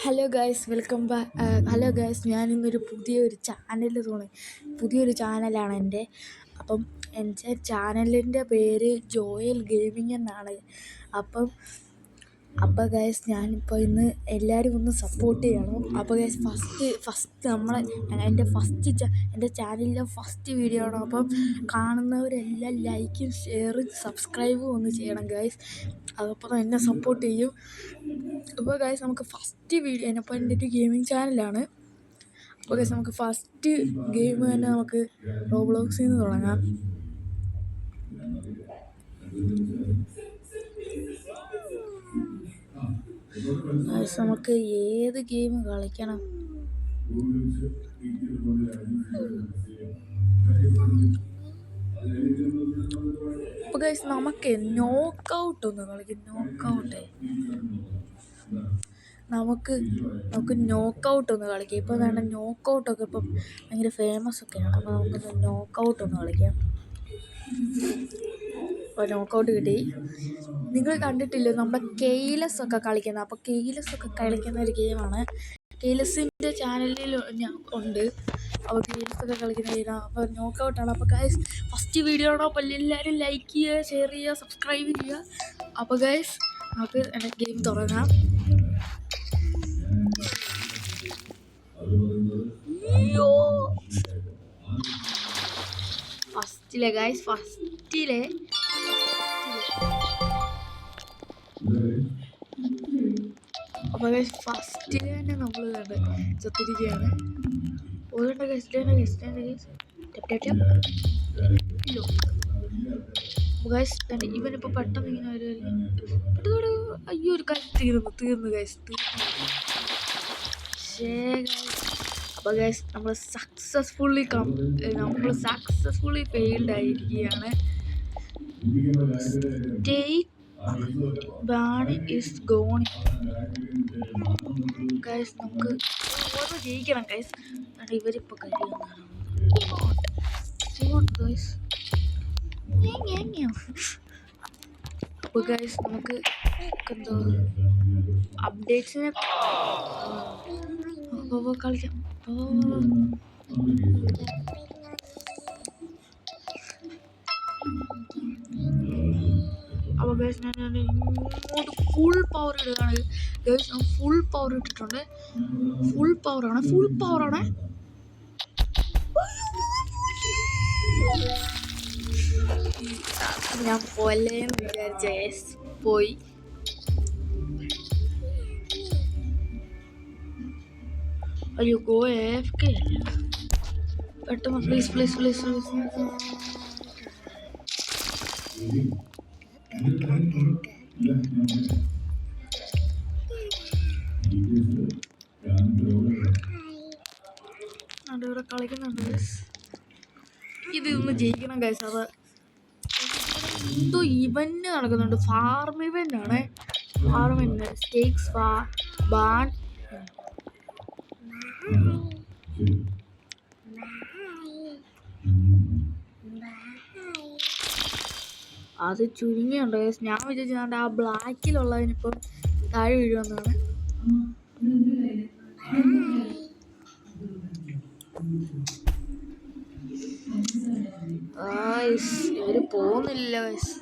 Hello guys, welcome back. Hello guys, ഞാനിന്നൊരു പുതിയൊരു ചാനലാണ് എൻ്റെ. അപ്പം എൻ്റെ ചാനലിൻ്റെ പേര് ജോയൽ ഗെയിമിംഗ് എന്നാണ്. അപ്പം ഗൈസ്, ഞാനിപ്പോൾ ഇന്ന് എല്ലാവരും ഒന്ന് സപ്പോർട്ട് ചെയ്യണം. അപ്പോൾ ഗൈസ്, ഫസ്റ്റ് എൻ്റെ ചാനലിലെ ഫസ്റ്റ് വീഡിയോ ആണ്. അപ്പം കാണുന്നവരെല്ലാം ലൈക്കും ഷെയറും സബ്സ്ക്രൈബും ഒന്ന് ചെയ്യണം ഗൈസ്. അതപ്പോൾ എന്നെ സപ്പോർട്ട് ചെയ്യും. അപ്പോൾ ഗൈസ്, നമുക്ക് ഫസ്റ്റ് വീഡിയോ അപ്പോൾ എൻ്റെ ഒരു ഗെയിമിംഗ് ചാനലാണ്. അപ്പോൾ ഗൈസ്, നമുക്ക് ഫസ്റ്റ് ഗെയിം തന്നെ നമുക്ക് റോബ്ലോക്സിൽ നിന്ന് തുടങ്ങാം. ഗൈസ്, നമുക്ക് ഏത് ഗെയിം കളിക്കണം? അപ്പോൾ ഗൈസ്, നമുക്ക് നോക്കൗട്ട് ഒന്ന് കളിക്കാം. നമുക്ക് നോക്കൗട്ട് ഒന്ന് കളിക്കാം. ഇപ്പോൾ വേണ്ട നോക്കൗട്ടൊക്കെ ഇപ്പം ഭയങ്കര ഫേമസ് ഒക്കെയാണ്. അപ്പോൾ നമുക്കൊന്ന് നോക്കൗട്ട് ഒന്ന് കളിക്കാം. അപ്പോൾ നോക്കൗട്ട് കിട്ടി. നിങ്ങൾ കണ്ടിട്ടില്ലേ നമ്മുടെ കെയ്ലസ് ഒക്കെ കളിക്കുന്നത്? അപ്പോൾ കെയ്ലസ് ഒക്കെ കളിക്കുന്ന ഒരു ഗെയിമാണ്. കെയ്ലസിൻ്റെ ചാനലിൽ ഞാൻ ഉണ്ട്. അപ്പോൾ കെയ്ലസ് ഒക്കെ കളിക്കുന്ന ഗെയിമാണ്. അപ്പോൾ നോക്കൗട്ടാണ്. അപ്പോൾ ഗൈസ്, ഫസ്റ്റ് വീഡിയോ ആണോ? അപ്പോൾ എല്ലാവരും ലൈക്ക് ചെയ്യുക, ഷെയർ ചെയ്യുക, സബ്സ്ക്രൈബ് ചെയ്യുക. അപ്പോൾ ഗൈസ്, നമുക്ക് എൻ്റെ ഗെയിം തുടങ്ങാം. ഫസ്റ്റിലെ അപ്പോൾ ഫസ്റ്റിൽ തന്നെ നമ്മൾ ചത്തിരിക്കുകയാണ്. ഓരോ ഇവനിപ്പോൾ പെട്ടെന്ന് ഇങ്ങനെ പെട്ടെന്ന് അയ്യോ ഒരു തീർന്നു ഗൈസ്. അപ്പോൾ ഗൈസ്, നമ്മൾ സക്സസ്ഫുള്ളി ഫെയിൽഡ് ആയിരിക്കുകയാണ്. സ്റ്റേറ്റ് ബാണി ഈസ് ഗോൺ. ഗൈസ്, നമുക്ക് ഓരോ ജയിക്കണം ഗൈസ്. ഇവരിപ്പോൾ കഴിയുന്നതാണ്. അപ്പോൾ ഗൈസ്, നമുക്ക് എന്തോ അപ്ഡേറ്റ്സിനെ കളിക്കാം. അപ്പോൾ ഗൈസ്, ഞാൻ ഇങ്ങോട്ട് ഫുൾ പവർ ഇടുകയാണ് ഗൈസ്. ഞാൻ ഫുൾ പവർ ഇട്ടിട്ടുണ്ട്. ഫുൾ പവറാണ്. ഞാൻ പോലെന്ന് വിചാരിച്ച ഗൈസ്, പോയി. അയ്യോ, ഗോ AFK പെട്ടെന്ന് പ്ലീസ്. ഇവിടെ കളിക്കുന്നുണ്ട് ഗൈസ്. ഇതൊന്ന് ജയിക്കണം ഗൈസ്. അത് എന്തോ ഇവന്റ് നടക്കുന്നുണ്ട്. ഫാർം ഇവന്റ് ആണ്. Stakes barn. അത് ചുരുങ്ങിയുണ്ട് ഗൈസ്. ഞാൻ വിചാരിച്ചാണ്ട് ആ ബ്ലാക്കിലുള്ളതിനിപ്പം താഴെ വീഴുമെന്നാണ്. ഇവര് പോകുന്നില്ല ഗൈസ്.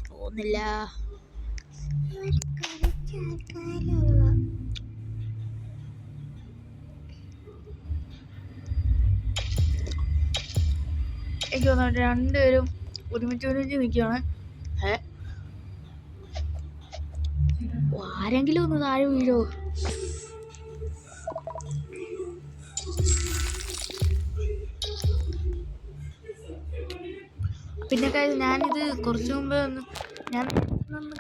പോകുന്നില്ല. എനിക്ക് തോന്നുന്നു രണ്ടുപേരും ഒരുമിച്ച് നിൽക്കുകയാണ്. ആരെങ്കിലും ഒന്ന് താഴെ വീഴോ? പിന്നെ ഞാനിത് കുറച്ച് മുമ്പേ ഞാൻ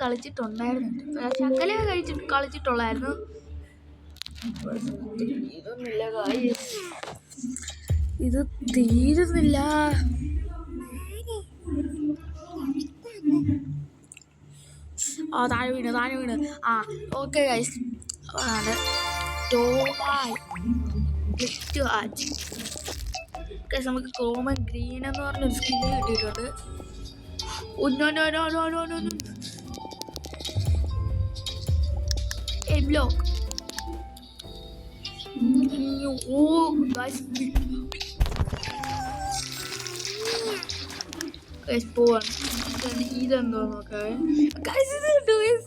കളിച്ചിട്ടുണ്ടായിരുന്നു. ശകല കളിച്ചിട്ടുള്ളായിരുന്നു. ഇതൊന്നുമില്ല ഗൈസ്, ഇത് തീരുന്നില്ല. താഴെ വീണ്. ഓക്കെ ഗൈസ്, നമുക്ക് കോമൺ ഗ്രീൻ എന്ന് പറഞ്ഞൊരു സ്കിന്ന് കിട്ടിയിട്ടുണ്ട്. A block. Oh, guys. Guys, പോവാണ്. ഇതെന്തോ നോക്കാവേ. Guys, ഇത് കണ്ടോ guys?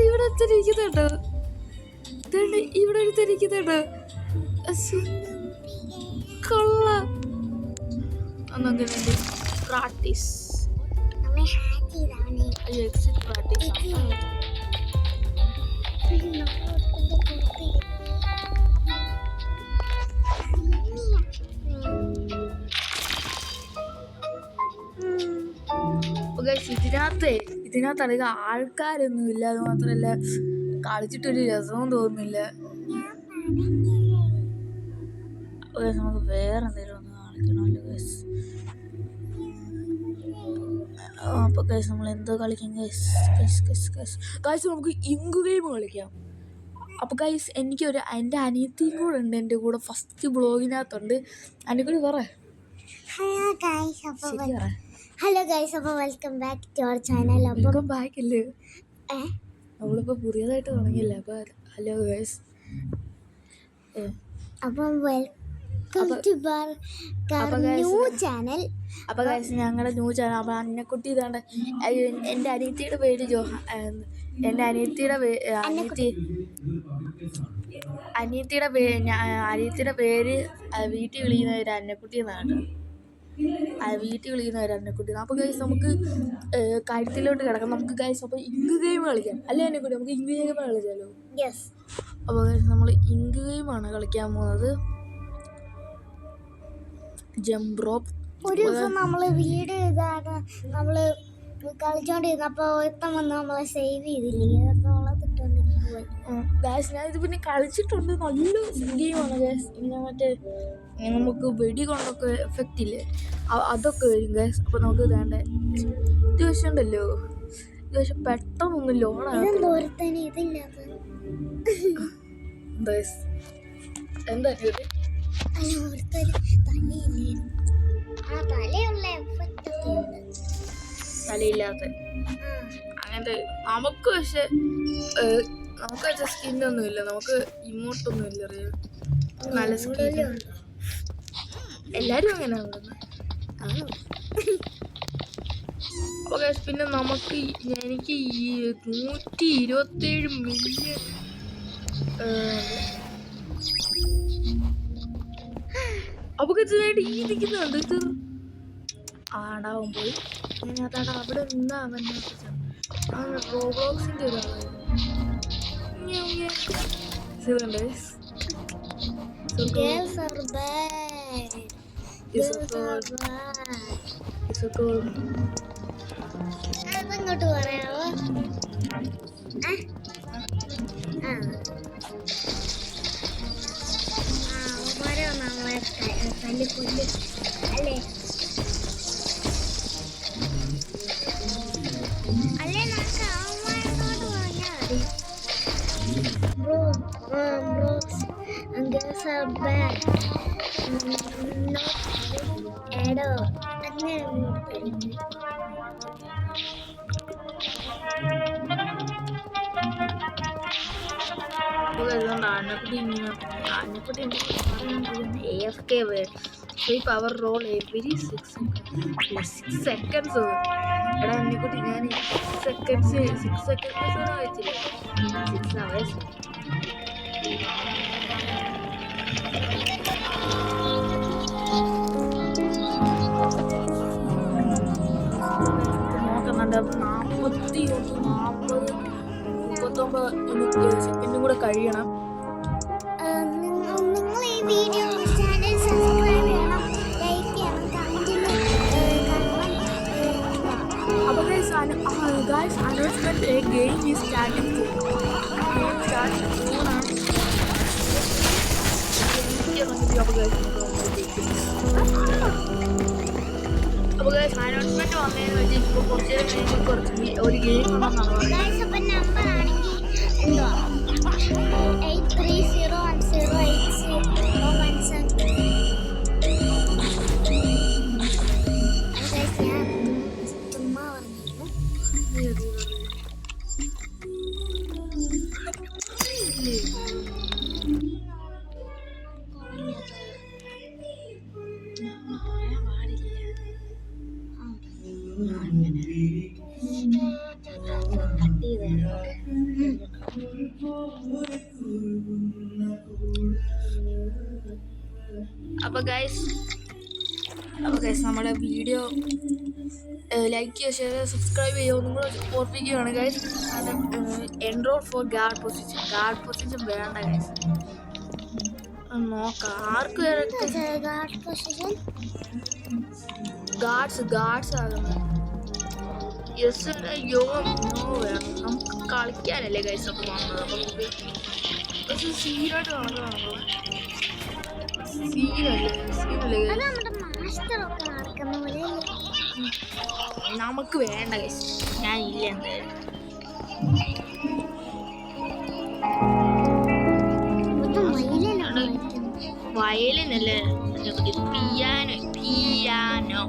ഇവിടെ ഇരിക്കുന്നുണ്ടോ? ഇവിടെ ഇരിക്കുന്നുണ്ടോ? കൊള്ളാം. ഒന്നൊക്കെ പ്രാക്ടീസ്. എക്സിറ്റ് പ്രാക്ടീസ് ആണ്. ഇതിനകത്ത് ആൾക്കാരൊന്നും ഇല്ല. അത് മാത്രമല്ല കളിച്ചിട്ടൊരു രസവും തോന്നുന്നില്ല. നമുക്ക് വേറെ എന്തെങ്കിലും ഒന്ന് കളിക്കണമല്ലോ ഗൈസ്. അപ്പോൾ ഗൈസ് നമ്മൾ എന്തോ കളിക്കാം ഗൈസ്. നമുക്ക് ഇങ്ക് ഗെയിം കളിക്കാം. അപ്പോൾ ഗൈസ് എൻ്റെ അനിയത്തിയും കൂടെ ഉണ്ട് എൻ്റെ കൂടെ. ഫസ്റ്റ് ബ്ലോഗിനകത്തുണ്ട്. അതിൻ്റെ കൂടി പറ. ഹലോ ഗൈസ്, അപ്പോൾ welcome back to our channel. Welcome back അല്ലേ? നമ്മളിപ്പോൾ പുതിയതായിട്ട് തുടങ്ങിയില്ലേ. അപ്പോൾ ഹലോ ഗൈസ്. അപ്പം വെൽക്കം ടു ന്യൂ ചാനൽ. അപ്പോൾ ഗൈസ് ഞങ്ങളുടെ ന്യൂ ചാനൽ. അപ്പോൾ അന്നക്കുട്ടി ഇതാണ്ട് എൻ്റെ അനിയത്തിയുടെ പേര് എൻ്റെ അനിയത്തിയുടെ പേര് വീട്ടിൽ വിളിക്കുന്നവർ അന്നക്കുട്ടി എന്നാണ്. വീട്ടിൽ വിളിക്കുന്നവർ അന്നക്കുട്ടി. അപ്പോൾ ഗൈസ് നമുക്ക് കാര്യത്തിലോട്ട് കിടക്കാം. നമുക്ക് ഗൈസ് അപ്പോൾ ഇങ്ക് ഗെയിം കളിക്കാം അല്ലേ അന്നക്കുട്ടി? നമുക്ക് ഇങ്ക് ഗെയിം കളിച്ചാലോ? യെസ്. അപ്പോൾ ഗൈസ് നമ്മൾ ഇങ്ക് ഗെയിമാണ് കളിക്കാൻ പോകുന്നത്. Jump rope. ഒരു ദിവസം നമ്മൾ വീട് ഇതാണ് നമ്മൾ കളിച്ചോണ്ടിരുന്നപ്പോൾ ഒരുത്തം വന്ന് നമ്മളെ സേവ് ചെയ്തില്ലേ? ഗൈസ് ഞാനിത് പിന്നെ കളിച്ചിട്ടുണ്ട്. നല്ല ഗെയിമാണ് ഗൈസ്. ഇങ്ങനെ മറ്റേ നമുക്ക് വെടി കൊണ്ടൊക്കെ എഫക്റ്റ് ഇല്ലേ, അതൊക്കെ വരും ഗൈസ്. അപ്പോൾ നമുക്ക് വേണ്ട ഇത് പക്ഷേ ഉണ്ടല്ലോ, ഇത് പക്ഷെ പെട്ടെന്നൊന്നും ലോഡാകും. എന്താ തലയില്ലാത്ത അങ്ങനത്തെ നമുക്ക് പക്ഷെ സ്കിന്നൊന്നും ഇല്ല. നമുക്ക് ഇമോട്ടൊന്നും ഇല്ല. നല്ല സ്കിൻ എല്ലാവരും അങ്ങനെയാണ്. ഓക്കെ പിന്നെ എനിക്ക് ഈ 127 മില്യൺ അപ്പോൾ ഇതായിട്ട് ഈ ഇരിക്കുന്നുണ്ട്. ഇത് ആടാവും പോയി അതാണ് അവിടെ നിന്നാ അവൻ്റെ റോബ്ലോക്സിൻ്റെ അതങ്ങോട്ട് പറയാമോ? നമ്മളെ തല്ലിക്കൊല്ല് അല്ലേ? അല്ലേ നമുക്ക് അവന്മാരോട് പറഞ്ഞാൽ മതി. എടോ അങ്ങനെ ആനക്കുട്ടി AFK sweep our role every 6 seconds. എടാ അന്നക്കുട്ടി ഞാൻ 6 seconds വെച്ചില്ല 6 hours. നോക്കുന്നുണ്ട്. 39 സെക്കൻഡും കൂടെ കഴിയണം. നിങ്ങൾ ഈ വീഡിയോ ചാനൽ സബ്സ്ക്രൈബ് ചെയ്യണം, ലൈക്ക് ചെയ്യണം, കമന്റ് ചെയ്യണം. അപ്പോൾ guys announcement a game is starting soon. Game starts soon. അപ്പോൾ guys announcement വന്നതെന്ന് വെച്ചാൽ ഇപ്പോൾ കുറച്ച് ഒരു ഗെയിം ഉണ്ടെന്നാണ് പറയുന്നത്. അപ്പോൾ നമ്പർ ആണെങ്കിൽ എന്തോ 8301080117. അപ്പോൾ ഗൈസ് നമ്മുടെ വീഡിയോ ലൈക്ക് ചെയ്യുക, ഷെയർ ചെയ്യുക, സബ്സ്ക്രൈബ് ചെയ്യുക, നിങ്ങൾ ഓർപ്പിക്കുകയാണ് guys. Enrol for guard position വേണ്ട ഗൈസ്. നോക്കാം ആർക്ക് ഗാർഡ്സ് ആകുന്നത്. യെസ് യോ വേണം. നമുക്ക് കളിക്കാനല്ലേ ഗൈസ് ഒക്കെ വന്നത്. അപ്പം നമുക്ക് സീനായിട്ട് നടക്കുകയാണല്ലോ. നമുക്ക് വേണ്ട ഗൈസ്, ഞാൻ ഇല്ല എന്തായാലും. വയലിനല്ലേ പിയാനോ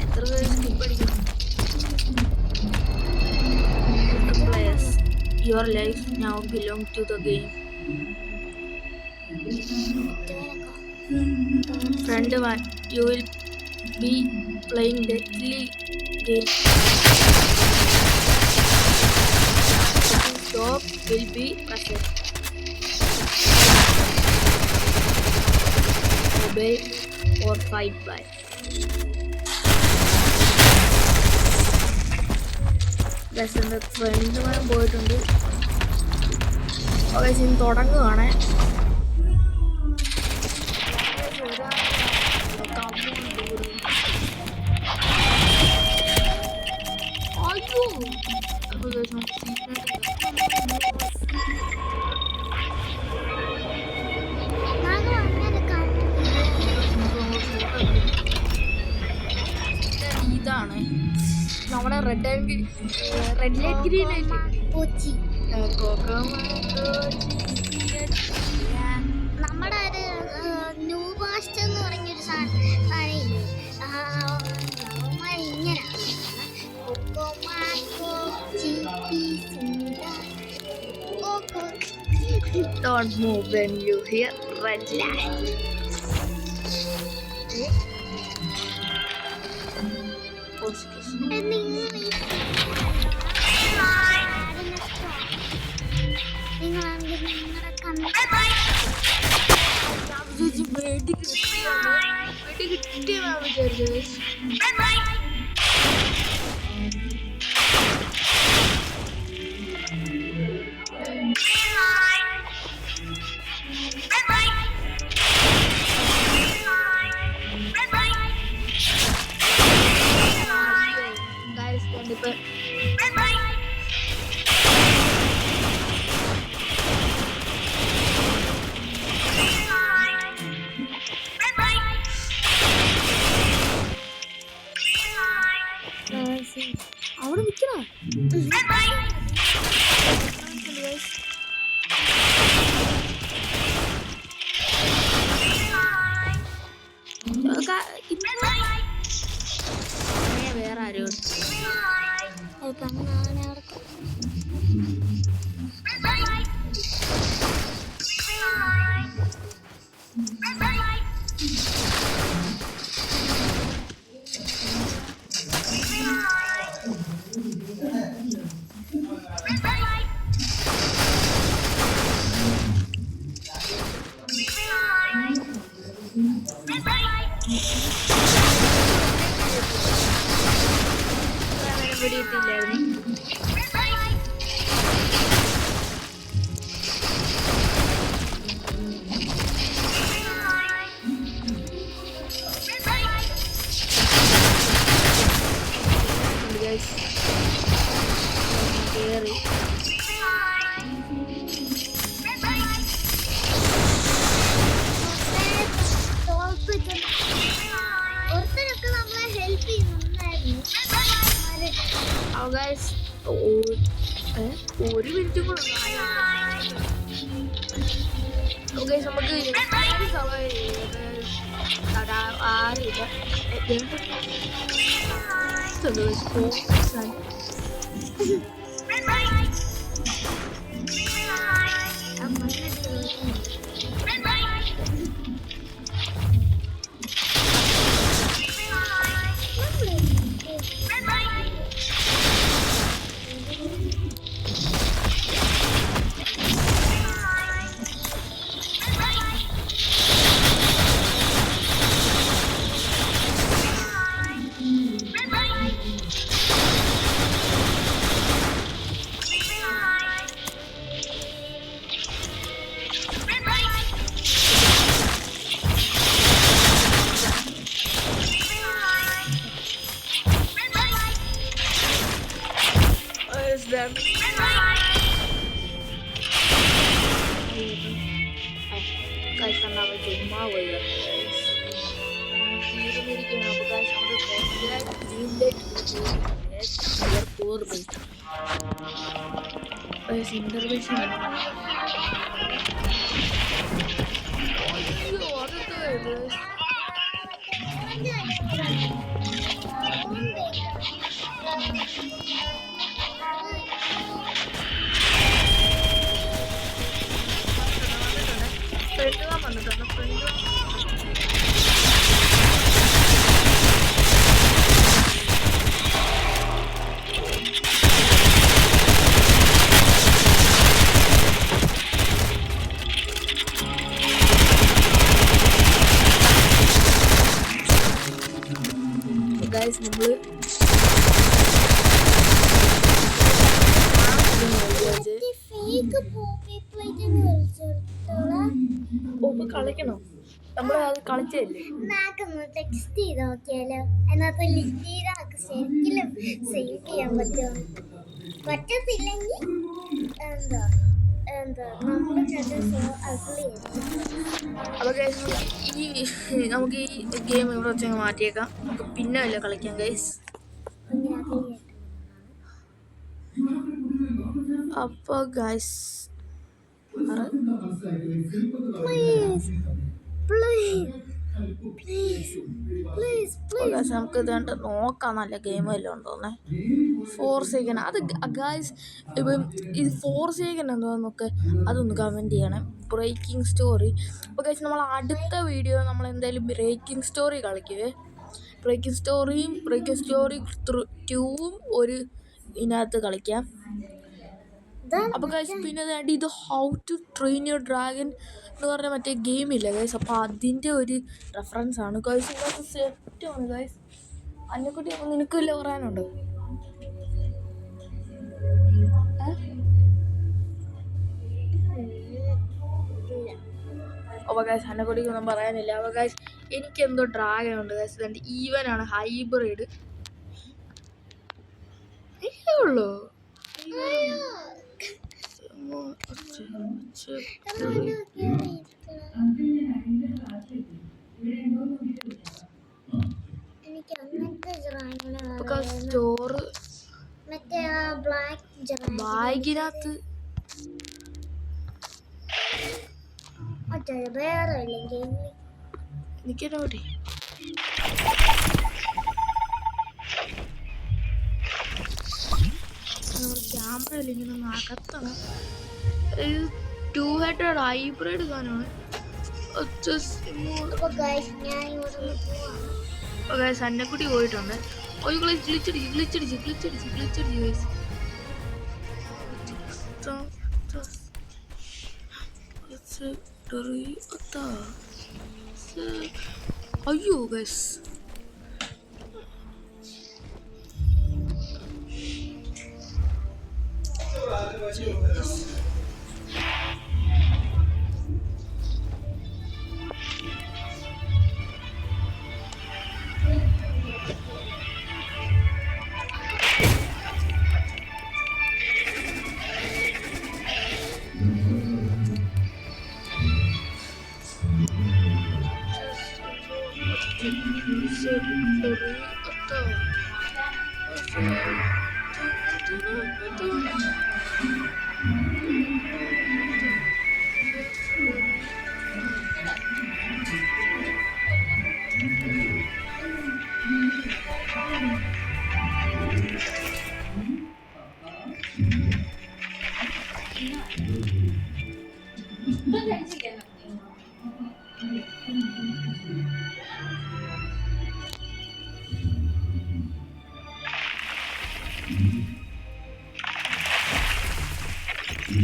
എത്ര പേര് സ്കിപ്പ് അടിക്കണം. Your life now belongs to the game. Friend one, you will be playing deadly game. Stop will be present. Obey or fight by. Guys എൻ്റെ ഫ്രണ്ടുമാരും പോയിട്ടുണ്ട്. ഗൈസ് ഇനി തുടങ്ങുകയാണ്. അയ്യോ ഇതാണ് നമ്മുടെ റെഡ് ലൈറ്റ് ഗ്രീൻ ലൈറ്റ് നമ്മുടെ ഒരു ന്യൂ ബാസ്റ്റ് എന്ന് പറഞ്ഞൊരു സാധനം ഇങ്ങനെ Don't move when you hear red light. അവിടെ നിൽക്കണോ? വേറെ ആരോ പിടിയിട്ടില്ലായിരുന്നു. കേറി ഒരുത്തരൊക്കെ നമ്മളെ ഹെൽപ്പ് ചെയ്യുന്നുണ്ടായിരുന്നു. ഒരു മിനിറ്റും കൂടെ നമുക്ക് ആരില്ല. ചുമ്മാ പോയി തീർന്നിരിക്കുകയാണ്. അപ്പോൾ ഗൈസ് ഇന്റർവെൻഷൻ വന്നിട്ടുണ്ട്. ഗൈസ് നമ്മൾ കളിക്കണം. നമ്മൾ അത് കളിച്ചല്ലേ ടെക്സ്റ്റ് ചെയ്ത് നോക്കിയാലോ? അതിനകത്ത് ലിസ്റ്റ് ചെയ്താൽ ശരിക്കും സേവ് ചെയ്യാൻ പറ്റുമോ? പറ്റത്തില്ലെങ്കിൽ എന്താ നമ്മുടെ അപ്പോൾ നമുക്ക് ഈ ഗെയിം ഇവിടെ വെച്ചങ്ങ് മാറ്റിയേക്കാം. നമുക്ക് പിന്നെ അല്ലേ കളിക്കാം ഗൈസ്. അപ്പോൾ ഗൈസ് നമുക്ക് ഇതുകൊണ്ട് നോക്കാം നല്ല ഗെയിം വല്ലതും ഉണ്ടോന്നേ. ഫോർസേക്കൻ അത് ഗൈസ് ഇപ്പം ഇത് ഫോർസേക്കൻ എന്തോ നമുക്ക് അതൊന്ന് കമൻറ്റ് ചെയ്യണം. Breaking story. അപ്പോൾ ഗൈസ് നമ്മൾ അടുത്ത വീഡിയോ നമ്മൾ എന്തായാലും ബ്രേക്കിംഗ് സ്റ്റോറി കളിക്കുവേ. ബ്രേക്കിംഗ് സ്റ്റോറി 2 ഒരു ഇതിനകത്ത് കളിക്കാം. അപ്പോൾ ഗൈസ് പിന്നെ ഇത് how to train your dragon എന്ന് പറഞ്ഞ മറ്റേ ഗെയിമില്ല ഗൈസ്. അപ്പോൾ അതിൻ്റെ ഒരു റെഫറൻസ് ആണ് ഗൈസ്. ഇതൊക്കെ സെറ്റാണ് ഗൈസ്. അതിനെക്കുട്ടി അപ്പോൾ നിനക്ക് വല്ല പറയാനുണ്ടോ? അപ്പോൾ ഗൈസ് അതിനെക്കുട്ടിക്കൊന്നും പറയാനില്ല. അപ്പോൾ ഗൈസ് എനിക്കെന്തോ ഡ്രാഗൺ ഉണ്ട് ഗൈസ്. ഇതെൻ്റെ ഈവനാണ് ഹൈബ്രിഡ് ഉള്ളൂ. സ്റ്റോറ് ബാഗിനകത്ത് എനിക്കെന്നോടി ക്യാമറ ഇങ്ങനെ അകത്താണ്. 2 ഹെഡഡ് ഹൈബ്രിഡ് സാധനമാണ്. സന്നക്കുട്ടി പോയിട്ടുണ്ട്. ഒരു ഗ്ലിച്ചടിച്ച് അയ്യോ ഗൈസ് ഇത്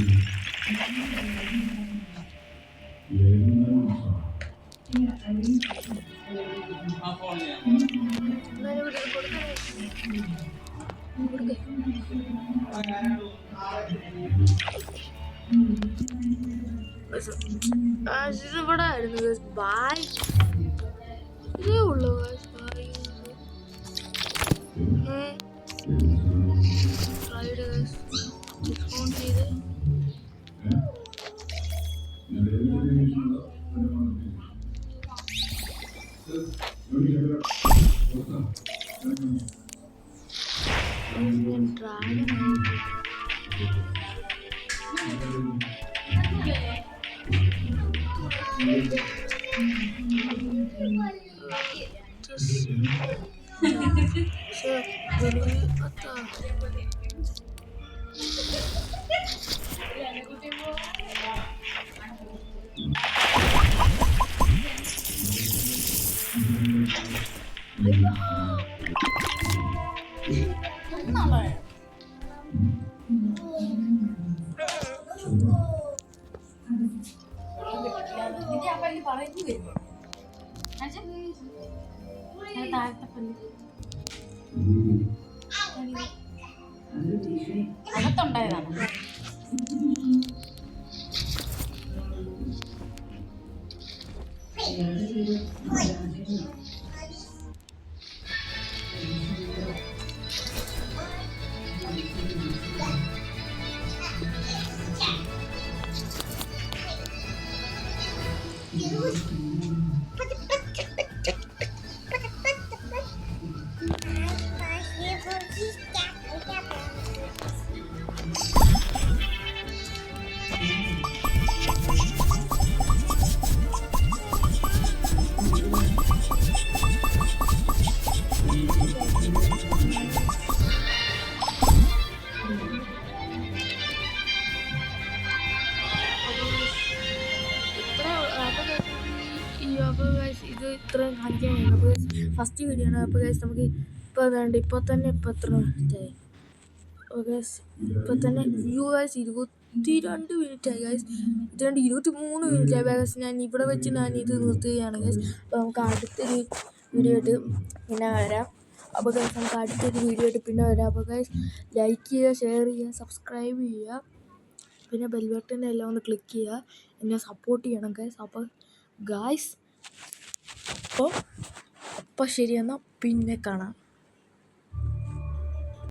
ഇവിടെ ആയിരുന്നു ബായ് ഇതേ ഉള്ളൂ ബായ് ഫോൺ ചെയ്ത് അകത്തുണ്ടായതാണ്. ഇത് ഇത്രയും കാണിക്കാൻ കഴിയും. അപ്പോൾ ഫസ്റ്റ് വീഡിയോ ആണ്. അപ്പോൾ ഗൈസ് നമുക്ക് ഇപ്പോൾ വേണ്ട ഇപ്പോൾ തന്നെ ഇപ്പോൾ എത്ര മിനിറ്റായി? ഗൈസ് ഇപ്പോൾ തന്നെ വ്യൂ ഗൈസ് 22 മിനിറ്റായി ഗൈസ്. 23 മിനിറ്റായി ഗൈസ്. ഞാൻ ഇവിടെ വെച്ച് ഇത് നിർത്തുകയാണ് ഗൈസ്. അപ്പോൾ നമുക്ക് അടുത്തൊരു വീഡിയോ ആയിട്ട് പിന്നെ വരാം. അപ്പോൾ ഗൈസ് നമുക്ക് അടുത്തൊരു വീഡിയോ ആയിട്ട് പിന്നെ വരാം. അപ്പോൾ ഗൈസ് ലൈക്ക് ചെയ്യുക, ഷെയർ ചെയ്യുക, സബ്സ്ക്രൈബ് ചെയ്യുക, പിന്നെ ബെൽ ബട്ടൺ എല്ലാം ഒന്ന് ക്ലിക്ക് ചെയ്യുക. എന്നെ സപ്പോർട്ട് ചെയ്യണം ഗൈസ്. അപ്പോൾ ഗൈസ് അപ്പോൾ ശരി, എന്നാൽ പിന്നെ കാണാം.